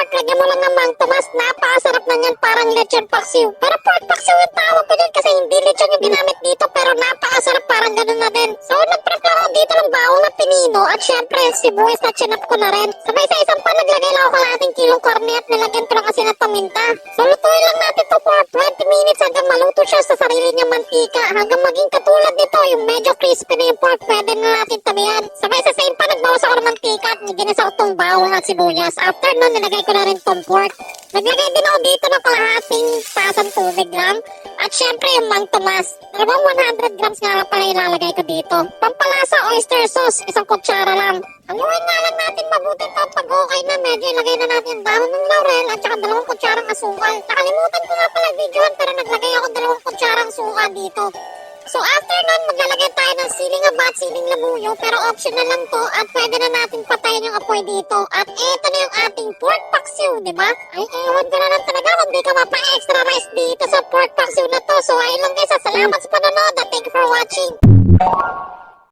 pork, lagyan mo lang ng Mang Tomas. Napakasarap na yan, parang lechon paksiw. Pero pork paksiw yung tawag ko dyan kasi hindi lechon yung ginamit dito, pero napakasarap, parang ganun na din. So nag-prepare ako dito ng bawang na pinino at syempre sibuyas na chinap ko na rin. Sabay sa isang pan naglagay lang ako kalahating kilong karne at nilagyan ko lang kasi ng paminta. So lutuin lang natin to for 20 minutes hanggang maluto siya sa sarili niyang mantika, hanggang maging katulad nito, yung medyo crispy na yung pork. Pwede na natin tabihan. Sabay sa same pan nagbawas ako ng mantika at ginisa ko tong bawang at sibuyas. After nun nilagay ko na rin tong pork. Naglagay din ako dito ng kalahating tasang tubig lang. At syempre yung Mang Tomas. Dalawang 100 grams nga lang pala ilalagay ko dito. Pampalasa oyster sauce, isang kutsara lang. Haluin nga lang natin mabuti ito. Pag okay na, medyo ilagay na natin yung dahon ng laurel at saka 2 kutsarang asukal. Nakalimutan ko nga pala videohan pero naglagay ako 2 kutsarang suka dito. So after nun, maglalagay tayo ng siling haba at siling labuyo, pero optional lang to at pwede na natin patayin yung apoy dito. At eto na yung ating pork paksiw, di ba? Ay, ewan ko na lang talaga kung di ka mapa-extra rice dito sa pork paksiw na to. So ayun lang guys, salamat sa panonood at thank you for watching.